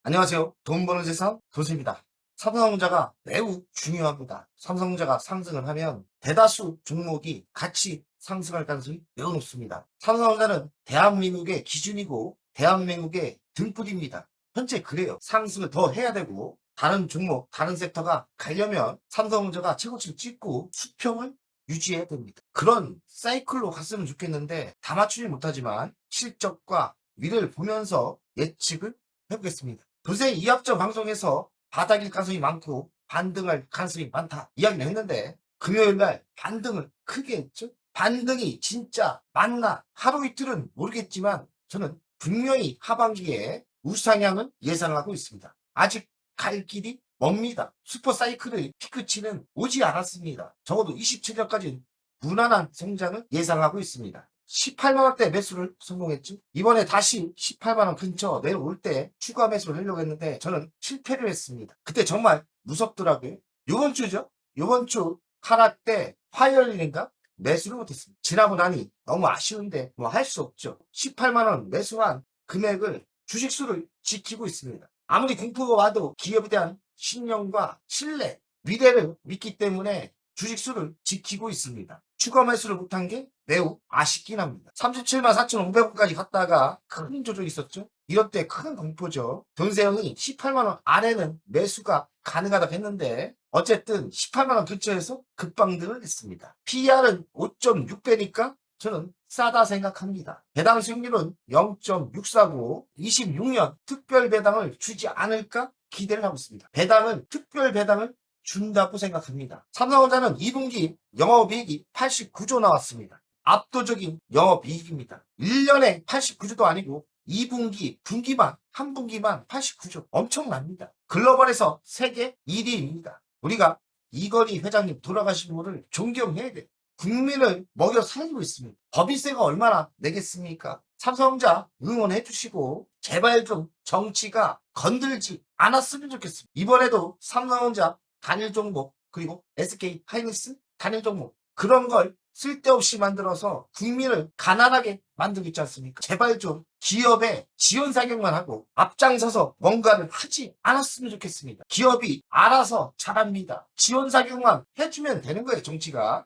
안녕하세요. 돈 버는 세상 도수입니다. 삼성전자가 매우 중요합니다. 삼성전자가 상승을 하면 대다수 종목이 같이 상승할 가능성이 매우 높습니다. 삼성전자는 대한민국의 기준이고 대한민국의 등불입니다. 현재 그래요. 상승을 더 해야 되고 다른 종목, 다른 섹터가 가려면 삼성전자가 최고치를 찍고 수평을 유지해야 됩니다. 그런 사이클로 갔으면 좋겠는데 다 맞추지 못하지만 실적과 미래를 보면서 예측을 해보겠습니다. 도세 이합적 방송에서 바닥일 가능성이 많고 반등할 가능성이 많다 이야기를 했는데 금요일날 반등을 크게 했죠. 반등이 진짜 맞나 하루 이틀은 모르겠지만 저는 분명히 하반기에 우상향을 예상하고 있습니다. 아직 갈 길이 멉니다. 슈퍼사이클의 피크치는 오지 않았습니다. 적어도 27년까지 무난한 성장을 예상하고 있습니다. 18만원대 매수를 성공했죠. 이번에 다시 18만원 근처 내려올 때 추가 매수를 하려고 했는데 저는 실패를 했습니다. 그때 정말 무섭더라고요. 요번 주죠. 요번 주 하락 때 화요일인가 매수를 못했습니다. 지나고 나니 너무 아쉬운데 뭐 할 수 없죠. 18만원 매수한 금액을 주식수를 지키고 있습니다. 아무리 공포가 와도 기업에 대한 신념과 신뢰, 미래를 믿기 때문에 주식수를 지키고 있습니다. 추가 매수를 못한 게 매우 아쉽긴 합니다. 37만 4,500원까지 갔다가 큰 조정이 있었죠. 이럴 때 큰 공포죠. 돈세형이 18만원 아래는 매수가 가능하다고 했는데 어쨌든 18만원 근처에서 급방등을 했습니다. PER은 5.6배니까 저는 싸다 생각합니다. 배당 수익률은 0.649, 26년 특별 배당을 주지 않을까 기대를 하고 있습니다. 배당은 특별 배당을 준다고 생각합니다. 삼성전자는 2분기 영업이익이 89조 나왔습니다. 압도적인 영업이익입니다. 1년에 89조도 아니고 2분기, 분기만, 한 분기만 89조. 엄청납니다. 글로벌에서 세계 1위입니다. 우리가 이건희 회장님 돌아가신 분을 존경해야 돼요. 국민을 먹여 살리고 있습니다. 법인세가 얼마나 내겠습니까? 삼성전자 응원해 주시고 제발 좀 정치가 건들지 않았으면 좋겠습니다. 이번에도 삼성전자 단일 종목 그리고 SK 하이닉스 단일 종목 그런 걸 쓸데없이 만들어서 국민을 가난하게 만들고 있지 않습니까? 제발 좀 기업에 지원 사격만 하고 앞장서서 뭔가를 하지 않았으면 좋겠습니다. 기업이 알아서 잘합니다. 지원 사격만 해주면 되는 거예요.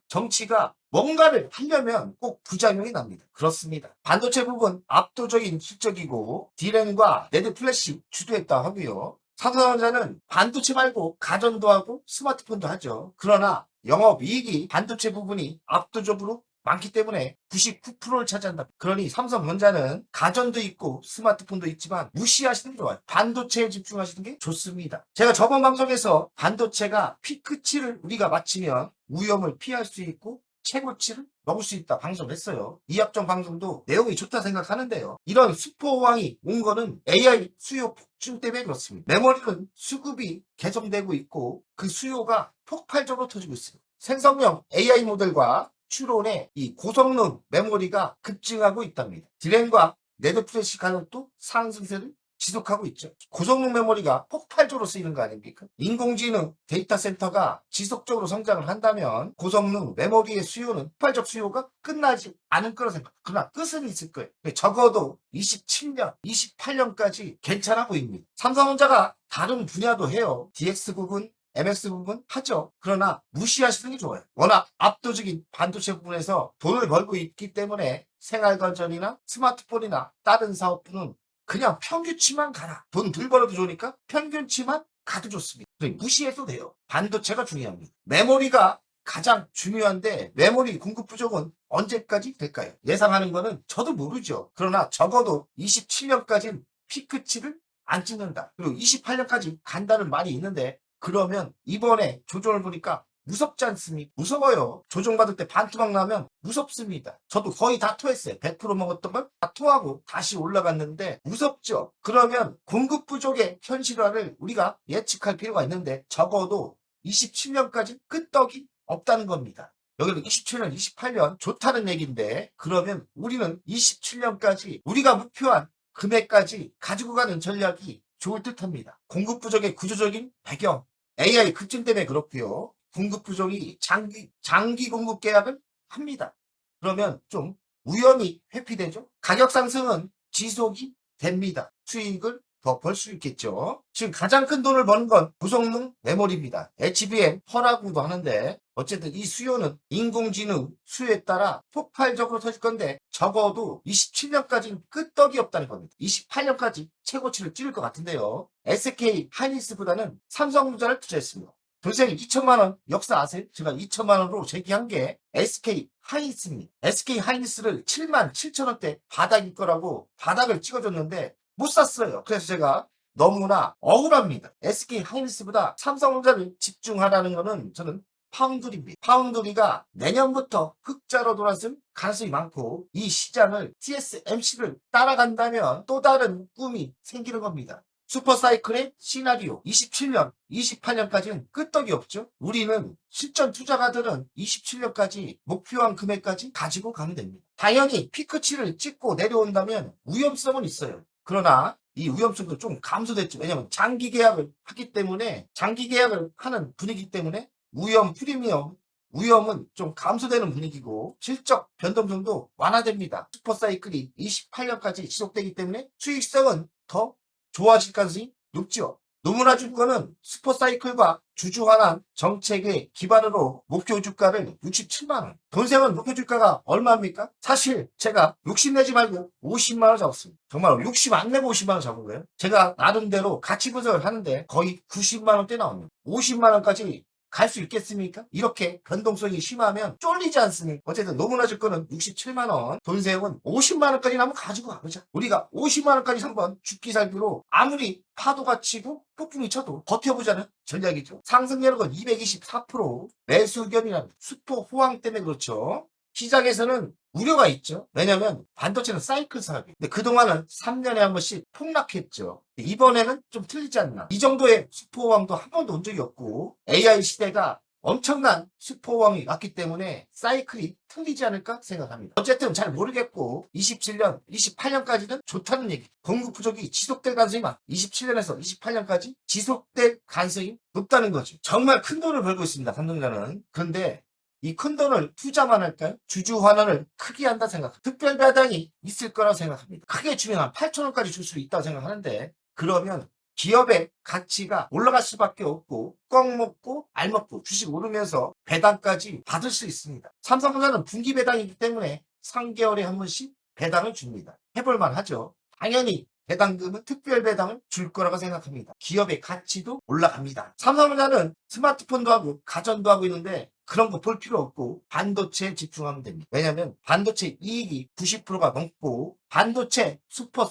정치가 뭔가를 하려면 꼭 부작용이 납니다. 그렇습니다. 반도체 부분 압도적인 실적이고 디램과 네드 플래시 주도했다 하고요. 삼성전자는 반도체 말고 가전도 하고 스마트폰도 하죠. 그러나 영업이익이 반도체 부분이 압도적으로 많기 때문에 99%를 차지한다. 그러니 삼성전자는 가전도 있고 스마트폰도 있지만 무시하시는 게 좋아요. 반도체에 집중하시는 게 좋습니다. 제가 저번 방송에서 반도체가 피크치를 우리가 맞추면 위험을 피할 수 있고 최고치를 먹을 수 있다 방송을 했어요. 이합정 방송도 내용이 좋다 생각하는데요. 이런 슈퍼호황이 온 거는 AI 수요 폭증 때문에 그렇습니다. 메모리는 수급이 개선되고 있고 그 수요가 폭발적으로 터지고 있습니다. 생성형 AI 모델과 추론의 이 고성능 메모리가 급증하고 있답니다. 디램과 네드플래시 가격도 상승세를 지속하고 있죠. 고성능 메모리가 폭발적으로 쓰이는 거 아닙니까? 인공지능 데이터 센터가 지속적으로 성장을 한다면 고성능 메모리의 수요는 폭발적 수요가 끝나지 않을 거라 생각합니다. 그러나 끝은 있을 거예요. 적어도 27년, 28년까지 괜찮아 보입니다. 삼성전자가 다른 분야도 해요. DX 부분, MX 부분 하죠. 그러나 무시하시는 게 좋아요. 워낙 압도적인 반도체 부분에서 돈을 벌고 있기 때문에 생활건전이나 스마트폰이나 다른 사업부는 그냥 평균치만 가라. 돈 덜 벌어도 좋으니까 평균치만 가도 좋습니다. 무시해도 돼요. 반도체가 중요합니다. 메모리가 가장 중요한데 메모리 공급 부족은 언제까지 될까요? 예상하는 거는 저도 모르죠. 그러나 적어도 27년까지는 피크치를 안 찍는다. 그리고 28년까지 간다는 말이 있는데 그러면 이번에 조정을 보니까 무섭지 않습니까? 무서워요. 조정받을 때 반토막 나면 무섭습니다. 저도 거의 다 토했어요. 100% 먹었던 걸 다 토하고 다시 올라갔는데 무섭죠. 그러면 공급 부족의 현실화를 우리가 예측할 필요가 있는데 적어도 27년까지 끄떡이 없다는 겁니다. 여기는 27년, 28년 좋다는 얘기인데 그러면 우리는 27년까지 우리가 목표한 금액까지 가지고 가는 전략이 좋을 듯합니다. 공급 부족의 구조적인 배경, AI 급증 때문에 그렇고요. 공급 부족이 장기 공급 계약을 합니다. 그러면 좀 위험이 회피되죠. 가격 상승은 지속이 됩니다. 수익을 더 벌 수 있겠죠. 지금 가장 큰 돈을 버는 건 고성능 메모리입니다. HBM 허라고도 하는데 어쨌든 이 수요는 인공지능 수요에 따라 폭발적으로 터질 건데 적어도 27년까지는 끄떡이 없다는 겁니다. 28년까지 최고치를 찍을 것 같은데요. SK 하이닉스보다는 삼성전자를 투자했습니다. 선생님 2천만 원 역사 아세요? 제가 2천만 원으로 제기한 게 SK 하이닉스입니다. SK 하이닉스를 7만 7천 원대 바닥일 거라고 바닥을 찍어줬는데 못 샀어요. 그래서 제가 너무나 억울합니다. SK 하이닉스보다 삼성전자를 집중하라는 거는 저는 파운드리입니다. 파운드리가 내년부터 흑자로 돌아설 가능성이 많고 이 시장을 TSMC를 따라간다면 또 다른 꿈이 생기는 겁니다. 슈퍼사이클의 시나리오 27년, 28년까지는 끄떡이 없죠. 우리는 실전 투자가들은 27년까지 목표한 금액까지 가지고 가면 됩니다. 당연히 피크치를 찍고 내려온다면 위험성은 있어요. 그러나 이 위험성도 좀 감소됐죠. 왜냐하면 장기 계약을 하기 때문에 장기 계약을 하는 분위기 때문에 위험 프리미엄 위험은 좀 감소되는 분위기고 실적 변동성도 완화됩니다. 슈퍼사이클이 28년까지 지속되기 때문에 수익성은 더 좋아질 가능성이 높죠. 노무라 주가는 슈퍼사이클과 주주환원 정책의 기반으로 목표 주가를 67만원. 돈세원 목표 주가가 얼마입니까? 사실 제가 60 내지 말고 50만원 잡았습니다. 정말 60 안 내고 50만원 잡은 거예요. 제가 나름대로 가치 분석을 하는데 거의 90만원대 나옵니다. 50만원까지 갈 수 있겠습니까? 이렇게 변동성이 심하면 쫄리지 않습니까? 어쨌든 노무나 주가는 67만원, 돈세움은 50만원까지 한번 가지고 가보자. 우리가 50만원까지 한번 죽기 살기로 아무리 파도가 치고 폭풍이 쳐도 버텨보자는 전략이죠. 상승률은 224%, 매수 의견이란 수포 호황 때문에 그렇죠. 시장에서는 우려가 있죠. 왜냐하면 반도체는 사이클 사업이에요. 근데 그동안은 3년에 한 번씩 폭락했죠. 이번에는 좀 틀리지 않나. 이 정도의 슈퍼호황도 한 번도 온 적이 없고 AI 시대가 엄청난 슈퍼호황이 왔기 때문에 사이클이 틀리지 않을까 생각합니다. 어쨌든 잘 모르겠고 27년, 28년까지는 좋다는 얘기. 공급 부족이 지속될 가능성이 많아. 27년에서 28년까지 지속될 가능성이 높다는 거죠. 정말 큰 돈을 벌고 있습니다. 삼성전자는. 그런데 이 큰 돈을 투자만 할까요? 주주 환원을 크게 한다 생각합니다. 특별 배당이 있을 거라고 생각합니다. 크게 주면 한 8천원까지 줄 수 있다고 생각하는데 그러면 기업의 가치가 올라갈 수밖에 없고 껌 먹고 알 먹고 주식 오르면서 배당까지 받을 수 있습니다. 삼성전자는 분기 배당이기 때문에 3개월에 한 번씩 배당을 줍니다. 해볼만 하죠. 당연히 배당금은 특별 배당을 줄 거라고 생각합니다. 기업의 가치도 올라갑니다. 삼성전자는 스마트폰도 하고 가전도 하고 있는데 그런 거 볼 필요 없고 반도체에 집중하면 됩니다. 왜냐하면 반도체 이익이 90%가 넘고 반도체 슈퍼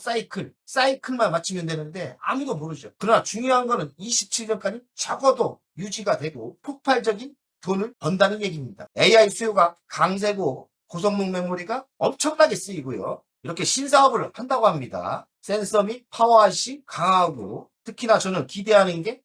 사이클만 맞추면 되는데 아무도 모르죠. 그러나 중요한 거는 27년까지 적어도 유지가 되고 폭발적인 돈을 번다는 얘기입니다. AI 수요가 강세고 고성능 메모리가 엄청나게 쓰이고요. 이렇게 신사업을 한다고 합니다. 센서 및 파워 IC 강하고 특히나 저는 기대하는 게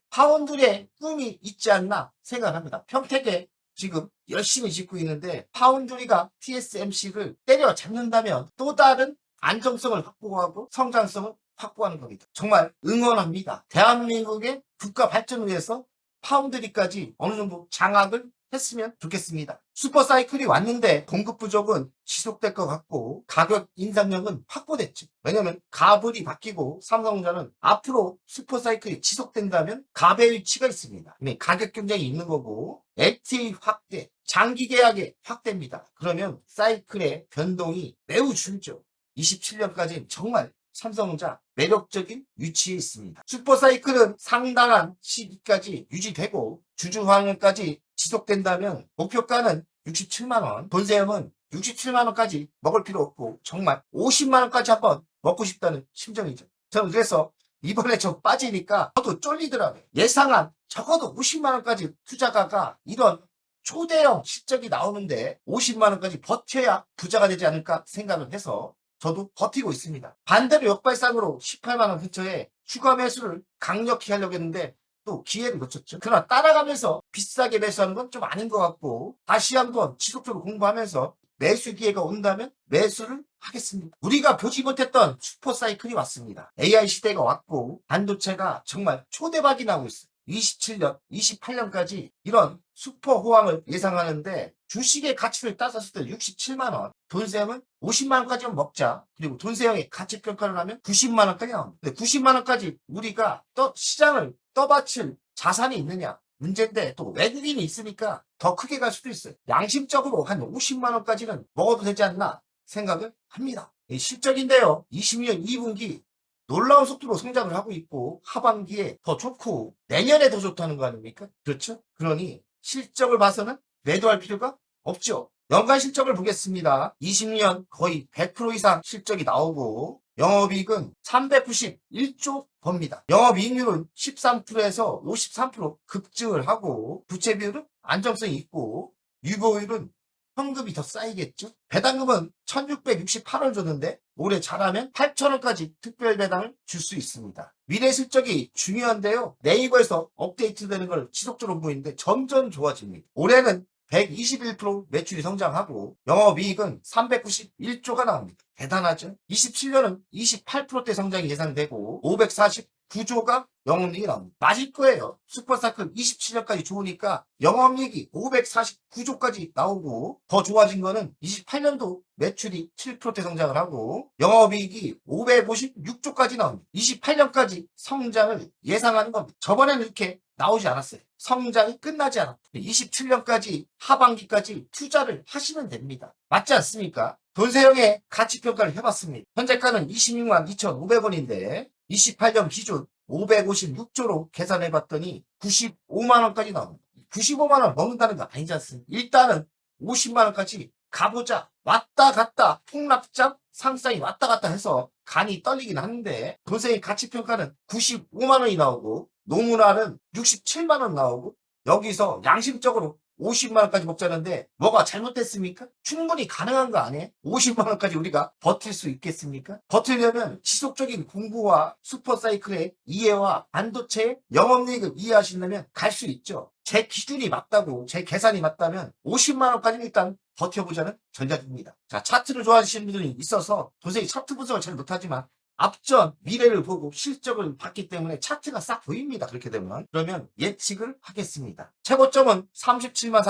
파운드리의 꿈이 있지 않나 생각합니다. 평택에 지금 열심히 짓고 있는데 파운드리가 TSMC를 때려잡는다면 또 다른 안정성을 확보하고 성장성을 확보하는 겁니다. 정말 응원합니다. 대한민국의 국가 발전을 위해서 파운드리까지 어느 정도 장악을 했으면 좋겠습니다. 슈퍼사이클이 왔는데 공급 부족은 지속될 것 같고 가격 인상력은 확보됐죠. 왜냐하면 가불이 바뀌고 삼성전자는 앞으로 슈퍼사이클이 지속된다면 갑의 위치가 있습니다. 가격 경쟁이 있는 거고 LTA 확대, 장기 계약의 확대입니다. 그러면 사이클의 변동이 매우 줄죠. 27년까지는 정말 삼성전자 매력적인 위치에 있습니다. 슈퍼사이클은 상당한 시기까지 유지되고 주주 환원까지 지속된다면 목표가는 67만원, 돈세움은 67만원까지 먹을 필요 없고 정말 50만원까지 한번 먹고 싶다는 심정이죠. 저는 그래서 이번에 저 빠지니까 저도 쫄리더라고요. 예상한 적어도 50만원까지 투자가가 이런 초대형 실적이 나오는데 50만원까지 버텨야 부자가 되지 않을까 생각을 해서 저도 버티고 있습니다. 반대로 역발상으로 18만원 근처에 추가 매수를 강력히 하려고 했는데 또 기회를 놓쳤죠. 그러나 따라가면서 비싸게 매수하는 건 좀 아닌 것 같고 다시 한번 지속적으로 공부하면서 매수 기회가 온다면 매수를 하겠습니다. 우리가 보지 못했던 슈퍼사이클이 왔습니다. AI 시대가 왔고 반도체가 정말 초대박이 나고 있어요. 27년, 28년까지 이런 슈퍼 호황을 예상하는데 주식의 가치를 따졌을 때 67만 원, 돈세형은 50만 원까지만 먹자. 그리고 돈세형의 가치 평가를 하면 90만 원까지 나옵니다. 근데 90만 원까지 우리가 시장을 떠받칠 자산이 있느냐? 문제인데 또 외국인이 있으니까 더 크게 갈 수도 있어요. 양심적으로 한 50만 원까지는 먹어도 되지 않나 생각을 합니다. 실적인데요. 20년 2분기 놀라운 속도로 성장을 하고 있고 하반기에 더 좋고 내년에 더 좋다는 거 아닙니까? 그렇죠? 그러니 실적을 봐서는 매도할 필요가 없죠. 연간 실적을 보겠습니다. 20년 거의 100% 이상 실적이 나오고 영업이익은 391조 법니다. 영업이익률은 13%에서 53% 급증을 하고 부채 비율은 안정성이 있고 유보율은 현금이 더 쌓이겠죠. 배당금은 1668원 줬는데 올해 잘하면 8,000원까지 특별 배당을 줄 수 있습니다. 미래 실적이 중요한데요. 네이버에서 업데이트되는 걸 지속적으로 보이는데 점점 좋아집니다. 올해는 121% 매출이 성장하고 영업이익은 391조가 나옵니다. 대단하죠. 27년은 28%대 성장이 예상되고 549조가 영업이익이 나옵니다. 맞을 거예요. 슈퍼사클 27년까지 좋으니까 영업이익이 549조까지 나오고 더 좋아진 거는 28년도 매출이 7%대 성장을 하고 영업이익이 556조까지 나옵니다. 28년까지 성장을 예상하는 겁니다. 저번에는 이렇게 나오지 않았어요. 성장이 끝나지 않았다. 27년까지 하반기까지 투자를 하시면 됩니다. 맞지 않습니까? 돈세형의 가치평가를 해봤습니다. 현재가는 26만 2,500원인데 28년 기준 556조로 계산해봤더니 95만 원까지 나옵니다. 95만 원 먹는다는 거 아니지 않습니까? 일단은 50만 원까지 가보자. 왔다 갔다 폭락장 상상이 왔다 갔다 해서 간이 떨리긴 하는데 돈세형의 가치평가는 95만 원이 나오고 노무라는 67만 원 나오고 여기서 양심적으로 50만 원까지 먹자는데 뭐가 잘못됐습니까? 충분히 가능한 거 아니에요? 50만 원까지 우리가 버틸 수 있겠습니까? 버틸려면 지속적인 공부와 슈퍼사이클의 이해와 반도체의 영업이익을 이해하시려면 갈 수 있죠. 제 기준이 맞다고 제 계산이 맞다면 50만 원까지는 일단 버텨보자는 전략입니다. 자, 차트를 좋아하시는 분들이 있어서 도저히 차트 분석을 잘 못하지만 앞전 미래를 보고 실적을 봤기 때문에 차트가 싹 보입니다. 그렇게 되면 그러면 예측을 하겠습니다. 최고점은 37만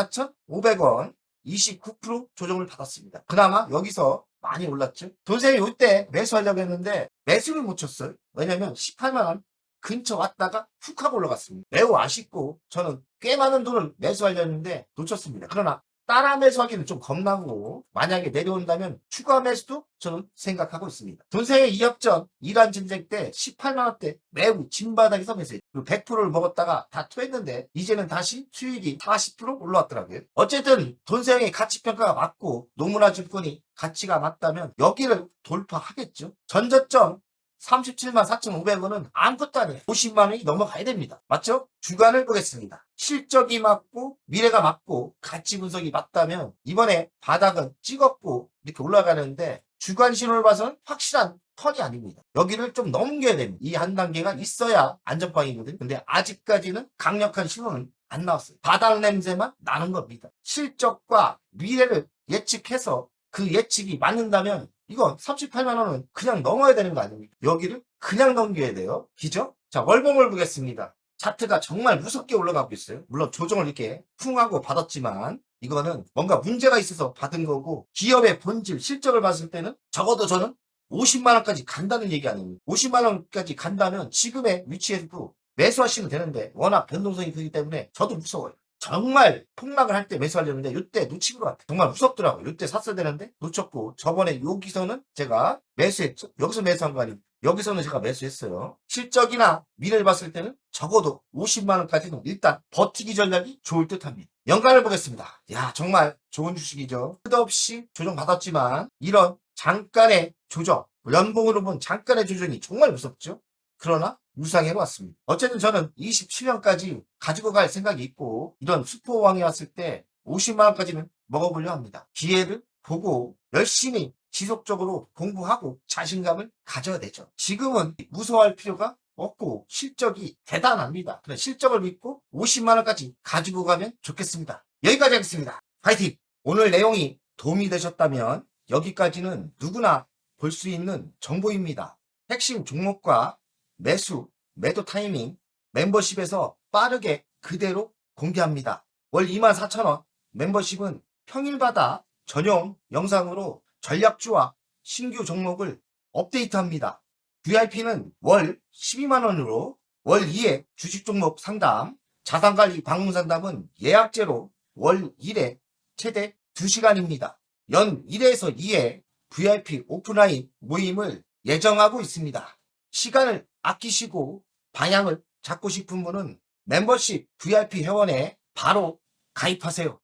4,500원 29% 조정을 받았습니다. 그나마 여기서 많이 올랐죠. 돈세이 이때 매수하려고 했는데 매수를 못 쳤어요. 왜냐면 18만 원 근처 왔다가 훅 하고 올라갔습니다. 매우 아쉽고 저는 꽤 많은 돈을 매수하려는데 놓쳤습니다. 그러나 따라 매수하기는 좀 겁나고 만약에 내려온다면 추가 매수도 저는 생각하고 있습니다. 돈세의 이협전 이란 전쟁 때 18만 원대 매우 진바닥에서 매수했죠. 100%를 먹었다가 다 토했는데 이제는 다시 수익이 40% 올라왔더라고요. 어쨌든 돈세형의 가치평가가 맞고 노무라 증권이 가치가 맞다면 여기를 돌파하겠죠. 전저점 37만 4,500원은 아무것도 아니에요. 50만 원이 넘어가야 됩니다. 맞죠? 주간을 보겠습니다. 실적이 맞고 미래가 맞고 가치 분석이 맞다면 이번에 바닥은 찍었고 이렇게 올라가는데 주간 신호를 봐서는 확실한 턴이 아닙니다. 여기를 좀 넘겨야 됩니다. 이 한 단계가 있어야 안전빵이거든요. 근데 아직까지는 강력한 신호는 안 나왔어요. 바닥 냄새만 나는 겁니다. 실적과 미래를 예측해서 그 예측이 맞는다면 이건 38만 원은 그냥 넘어야 되는 거 아닙니까? 여기를 그냥 넘겨야 돼요. 기죠? 자, 월봉을 보겠습니다. 차트가 정말 무섭게 올라가고 있어요. 물론 조정을 이렇게 쿵 하고 받았지만 이거는 뭔가 문제가 있어서 받은 거고 기업의 본질, 실적을 봤을 때는 적어도 저는 50만 원까지 간다는 얘기 아닙니까? 50만 원까지 간다면 지금의 위치에서도 매수하시면 되는데 워낙 변동성이 크기 때문에 저도 무서워요. 정말 폭락을 할 때 매수하려는데 이때 놓친 것 같아요. 정말 무섭더라고요. 이때 샀어야 되는데 놓쳤고 저번에 여기서는 제가 매수했죠. 여기서 매수한 거 아닙니까? 여기서는 제가 매수했어요. 실적이나 미래를 봤을 때는 적어도 50만 원까지는 일단 버티기 전략이 좋을 듯합니다. 연간을 보겠습니다. 야, 정말 좋은 주식이죠. 끝없이 조정받았지만 이런 잠깐의 조정, 연봉으로 본 잠깐의 조정이 정말 무섭죠. 그러나 유상해 왔습니다. 어쨌든 저는 27년까지 가지고 갈 생각이 있고 이런 슈퍼왕이 왔을 때 50만 원까지는 먹어보려 합니다. 기회를 보고 열심히 지속적으로 공부하고 자신감을 가져야 되죠. 지금은 무서워할 필요가 없고 실적이 대단합니다. 그런 실적을 믿고 50만 원까지 가지고 가면 좋겠습니다. 여기까지 하겠습니다. 파이팅! 오늘 내용이 도움이 되셨다면 여기까지는 누구나 볼 수 있는 정보입니다. 핵심 종목과 매수, 매도 타이밍, 멤버십에서 빠르게 그대로 공개합니다. 월 24,000원 멤버십은 평일마다 전용 영상으로 전략주와 신규 종목을 업데이트합니다. VIP는 월 12만원으로 월 2회 주식 종목 상담, 자산관리 방문 상담은 예약제로 월 1회 최대 2시간입니다. 연 1회에서 2회 VIP 오프라인 모임을 예정하고 있습니다. 시간을 아끼시고 방향을 잡고 싶은 분은 멤버십 VIP 회원에 바로 가입하세요.